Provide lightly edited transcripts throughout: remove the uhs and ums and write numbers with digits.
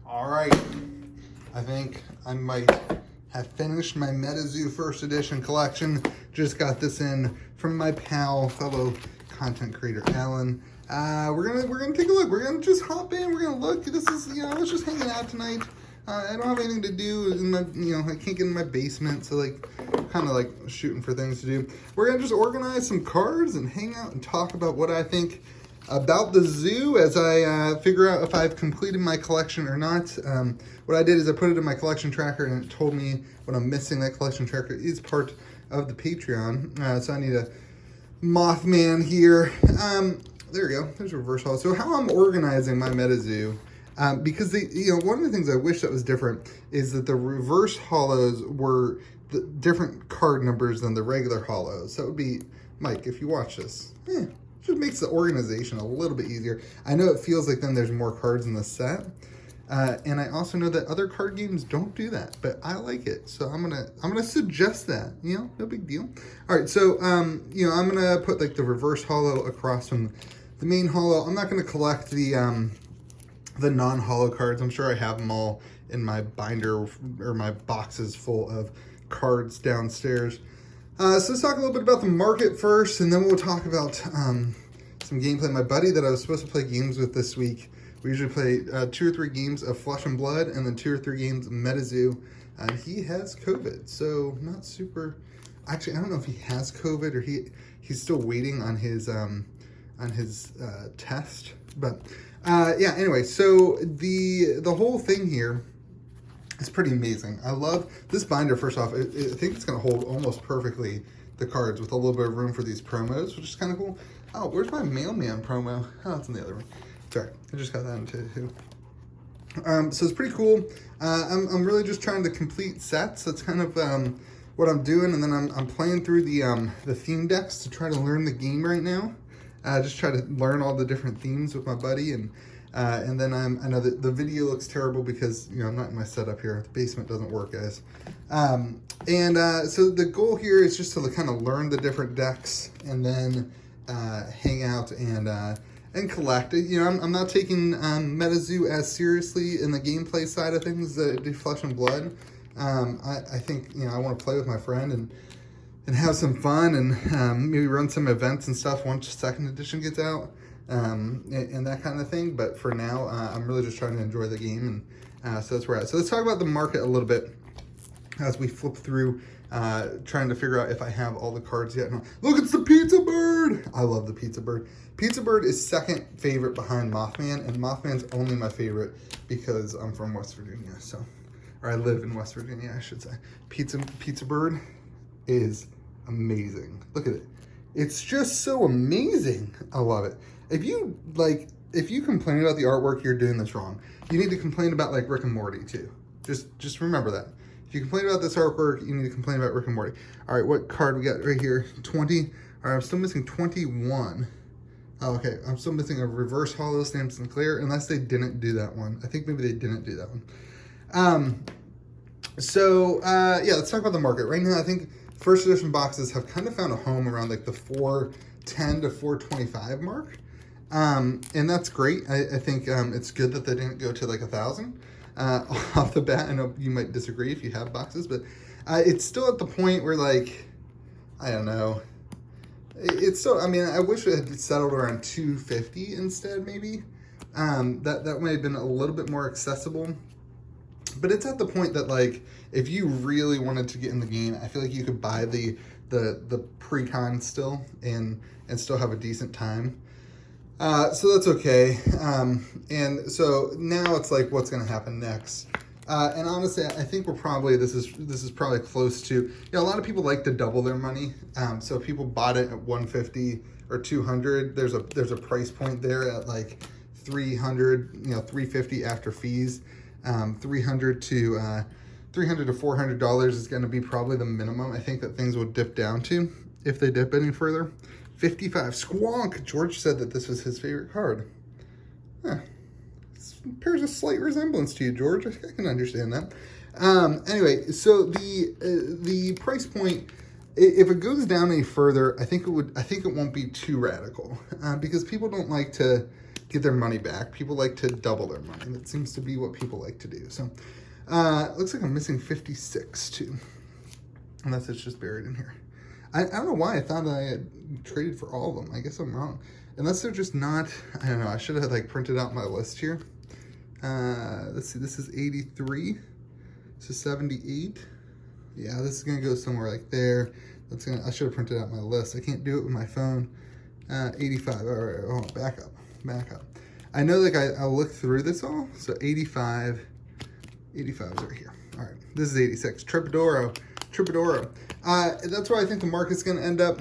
All right, I think I might have finished my Metazoo first edition collection. Just got this in from my pal, fellow content creator Alan. We're gonna take a look. We're gonna just hop in. We're gonna look. This is, I was just hanging out tonight. I don't have anything to do in my, I can't get in my basement, so kind of like shooting for things to do. We're gonna just organize some cards and hang out and talk about what I think about the zoo as I figure out if I've completed my collection or not. What I did is I put it in my collection tracker and it told me what I'm missing. That collection tracker is part of the Patreon. So I need a Mothman here. There we go, there's reverse holo. So how I'm organizing my Metazoo, because one of the things I wish that was different is that the reverse holos were the different card numbers than the regular holos. So it would be, Mike, if you watch this, just makes the organization a little bit easier. I know it feels like then there's more cards in the set, and I also know that other card games don't do that, but I like it, so I'm gonna suggest that. No big deal. All right, so I'm gonna put like the reverse holo across from the main holo. I'm not gonna collect the non-holo cards. I'm sure I have them all in my binder or my boxes full of cards downstairs. So let's talk a little bit about the market first, and then we'll talk about some gameplay. My buddy that I was supposed to play games with this week, we usually play 2 or 3 games of Flesh and Blood and then 2 or 3 games of Metazoo. He has COVID, so not super. Actually, I don't know if he has COVID or he's still waiting on his test. But yeah, anyway, so the whole thing here, it's pretty amazing. I love this binder. First off, I think it's going to hold almost perfectly the cards with a little bit of room for these promos, which is kind of cool. Oh, where's my Mailman promo? Oh, it's in the other one. Sorry, I just got that into too. So it's pretty cool. I'm really just trying to complete sets. That's kind of what I'm doing, and then I'm playing through the theme decks to try to learn the game right now. Just try to learn all the different themes with my buddy, and then I know that the video looks terrible because I'm not in my setup here. The basement doesn't work, guys. So the goal here is just to kind of learn the different decks and then hang out and collect. I'm not taking Metazoo as seriously in the gameplay side of things that I do Flesh and Blood. I think I want to play with my friend and have some fun and maybe run some events and stuff once 2nd edition gets out. And that kind of thing, but for now, I'm really just trying to enjoy the game, and so that's where we're at. So let's talk about the market a little bit as we flip through, trying to figure out if I have all the cards yet. No. Look, it's the Pizza Bird! I love the Pizza Bird. Pizza Bird is second favorite behind Mothman, and Mothman's only my favorite because I'm from West Virginia, or I live in West Virginia, I should say. Pizza Bird is amazing. Look at it. It's just so amazing. I love it. If you complain about the artwork, you're doing this wrong. You need to complain about like Rick and Morty too. Just remember that. If you complain about this artwork, you need to complain about Rick and Morty. All right, what card we got right here? 20. All right, I'm still missing 21. Oh, okay, I'm still missing a reverse holo Sam Sinclair, unless they didn't do that one. I think maybe they didn't do that one. Yeah, let's talk about the market. Right now, I think first edition boxes have kind of found a home around like the 410 to 425 mark. And that's great. I think it's good that they didn't go to like 1,000 off the bat. I know you might disagree if you have boxes, but it's still at the point where, like, I don't know. It's still, I wish it had settled around 250 instead, maybe. That might have been a little bit more accessible. But it's at the point that, like, if you really wanted to get in the game, I feel like you could buy the pre-con still and still have a decent time. So that's okay. And so now it's like, what's going to happen next? And honestly, I think this is probably close to, a lot of people like to double their money. So if people bought it at 150 or 200, there's a price point there at like 300, 350 after fees. $300 to $400 is going to be probably the minimum I think that things will dip down to if they dip any further. 55 Squonk. George said that this was his favorite card. Bears a slight resemblance to you, George. I can understand that. Anyway, so the price point, if it goes down any further, I think it won't be too radical, because people don't like to get their money back. People like to double their money. That seems to be what people like to do. So looks like I'm missing 56 too, unless it's just buried in here. I don't know why I thought I had traded for all of them. I guess I'm wrong. Unless they're just not, I don't know. I should have like printed out my list here. Let's see, this is 83. This is 78. Yeah, this is gonna go somewhere like there. I should have printed out my list. I can't do it with my phone. 85, all right, hold on, back up. I know like I'll look through this all. So 85 is right here. All right, this is 86, Tripodoro. That's where I think the market's gonna end up.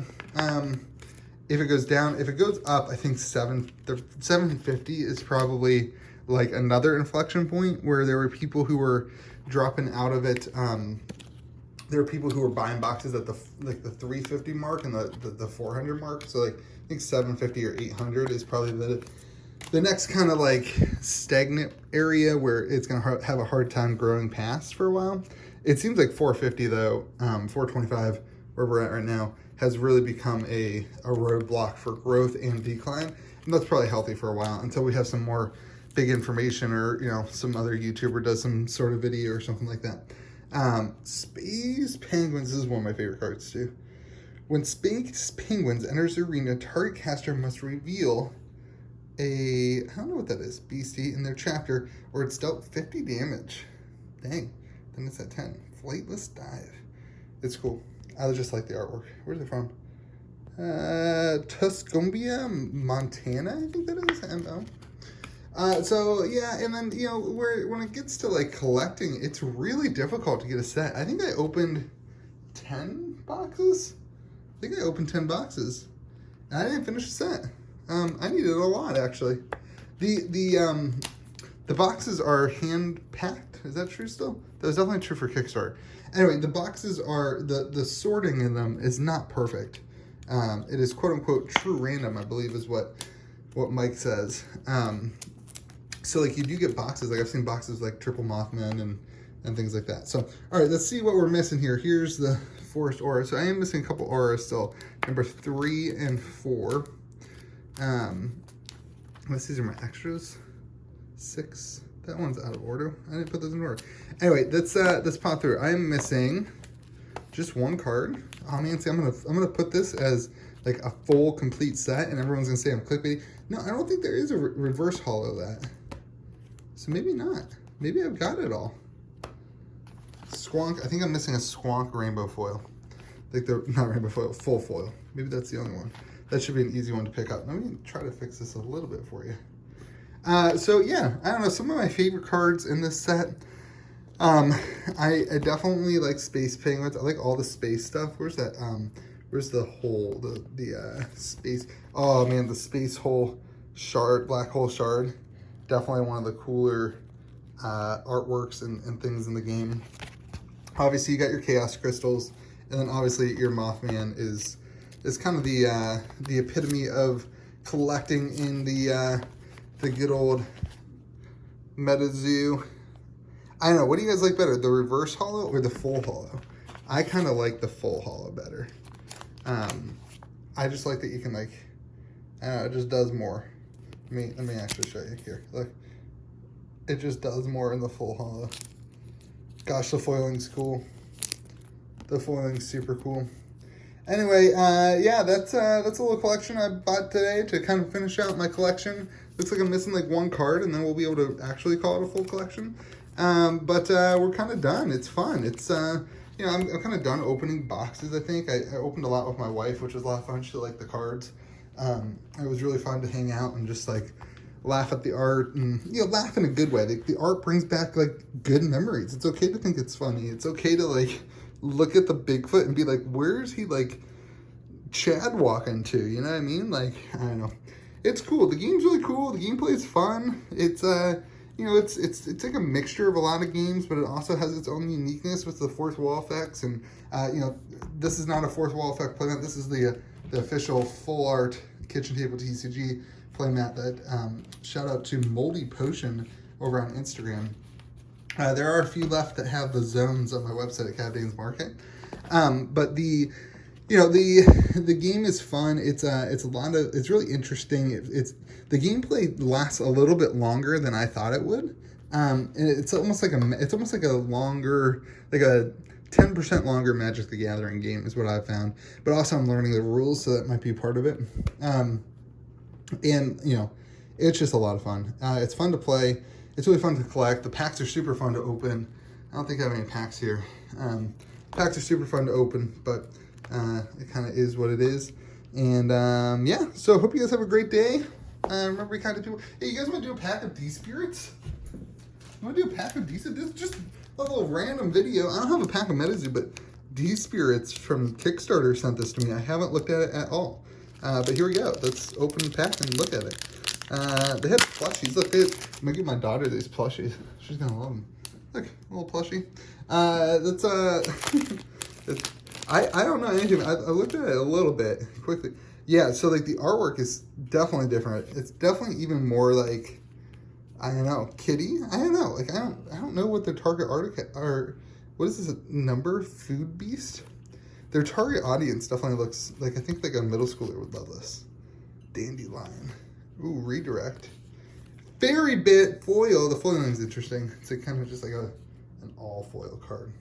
If it goes down, if it goes up, I think 750 is probably like another inflection point where there were people who were dropping out of it. There were people who were buying boxes at the 350 mark and the 400 mark. So like I think 750 or 800 is probably the next kind of like stagnant area where it's gonna have a hard time growing past for a while. It seems like 450 though, 425, where we're at right now, has really become a roadblock for growth and decline. And that's probably healthy for a while until we have some more big information, or you know, some other YouTuber does some sort of video or something like that. Space Penguins is one of my favorite cards too. When Space Penguins enters the arena, target caster must reveal I don't know what that is, beastie in their chapter, or it's dealt 50 damage. Dang, then it's at 10. Flightless Dive. It's cool. I just like the artwork. Where's it from? Tuscumbia, Montana, I think that is. MO. So yeah, and then, you know, when it gets to like collecting, it's really difficult to get a set. I think I opened 10 boxes. And I didn't finish a set. I needed a lot actually. The boxes are hand packed. Is that true still? That was definitely true for Kickstarter. Anyway, the boxes are, the sorting in them is not perfect. It is quote unquote true random, I believe is what Mike says. So like you do get boxes, like I've seen boxes like Triple Mothman and things like that. So, all right, let's see what we're missing here. Here's the Forest Aura. So I am missing a couple auras still. Number 3 and 4. These are my extras. 6. That one's out of order. I didn't put those in order. Anyway, let's pop through. I am missing just one card. Oh man, see, I'm gonna put this as like a full complete set, and everyone's gonna say I'm clickbaity. No, I don't think there is a reverse holo that. So maybe not. Maybe I've got it all. Squonk. I think I'm missing a Squonk rainbow foil. Like they're not rainbow foil, full foil. Maybe that's the only one. That should be an easy one to pick up. Let me try to fix this a little bit for you. So yeah, I don't know, some of my favorite cards in this set. I definitely like Space Penguins. I like all the space stuff. Where's that? Where's the hole? The space. Oh man, the space hole shard, black hole shard. Definitely one of the cooler artworks and things in the game. Obviously, you got your Chaos Crystals, and then obviously your Mothman is kind of the epitome of collecting in the good old Metazoo. I don't know, what do you guys like better, the reverse holo or the full holo? I kind of like the full holo better. I just like that you can like, I don't know, it just does more. Let me actually show you here. Look, it just does more in the full holo. Gosh, the foiling's cool. The foiling's super cool. Anyway, yeah, that's a little collection I bought today to kind of finish out my collection. Looks like I'm missing like one card, and then we'll be able to actually call it a full collection. But we're kind of done. It's fun. It's you know, I'm kind of done opening boxes. I think I opened a lot with my wife, which was a lot of fun. She liked the cards. It was really fun to hang out and just like laugh at the art, and you know, laugh in a good way. The art brings back like good memories. It's okay to think it's funny. It's okay to like look at the Bigfoot and be like, where's he like Chad walking to? You know what I mean? Like, I don't know. It's cool. The game's really cool. The gameplay is fun. It's you know, it's like a mixture of a lot of games, but it also has its own uniqueness with the fourth wall effects. And you know, this is not a fourth wall effect playmat. This is the official full art KitchenTableTCG playmat that shout out to Moldy Potion over on Instagram. There are a few left that have the zones on my website at Cavdane's Market. But the You know, the game is fun. It's a lot of, it's really interesting. The gameplay lasts a little bit longer than I thought it would. And it's almost like a longer, like a 10% longer Magic the Gathering game is what I've found. But also I'm learning the rules, so that might be part of it. And you know, it's just a lot of fun. It's fun to play. It's really fun to collect. The packs are super fun to open. I don't think I have any packs here. Packs are super fun to open, but it kind of is what it is. And yeah, so hope you guys have a great day. Remember, be kind to people. Hey, you guys want to do a pack of D-Spirits? You want to do a pack of D-Spirits? This is just a little random video. I don't have a pack of Metazoo, but D-Spirits from Kickstarter sent this to me. I haven't looked at it at all. But here we go. Let's open the pack and look at it. They have plushies. Look, I'm going to give my daughter these plushies. She's going to love them. Look, a little plushie. I don't know anything. I looked at it a little bit quickly. Yeah, so like the artwork is definitely different. It's definitely even more like, I don't know, kitty? I don't know. Like I don't know what their target audience are. What is this number? Food Beast? Their target audience definitely looks like, I think like a middle schooler would love this. Dandelion. Ooh, redirect. Fairy Bit foil. The foiling is interesting. It's like kind of just like an all foil card.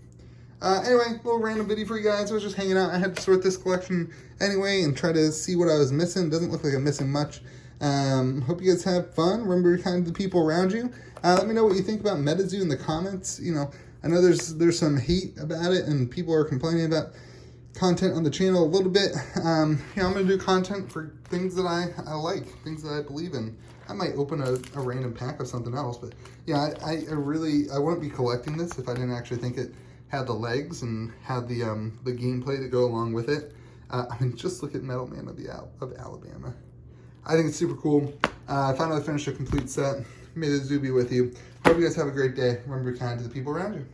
Anyway, little random video for you guys. I was just hanging out. I had to sort this collection anyway and try to see what I was missing. Doesn't look like I'm missing much. Hope you guys have fun. Remember to be kind to the people around you. Let me know what you think about Metazoo in the comments. You know, I know there's some hate about it and people are complaining about content on the channel a little bit. You know, I'm going to do content for things that I like, things that I believe in. I might open a random pack of something else, but yeah, I wouldn't be collecting this if I didn't actually think it had the legs and had the gameplay to go along with it. I mean, just look at Metal Man of Alabama. I think it's super cool. I finally finished a complete set. May the zoo be with you. Hope you guys have a great day. Remember, be kind to the people around you.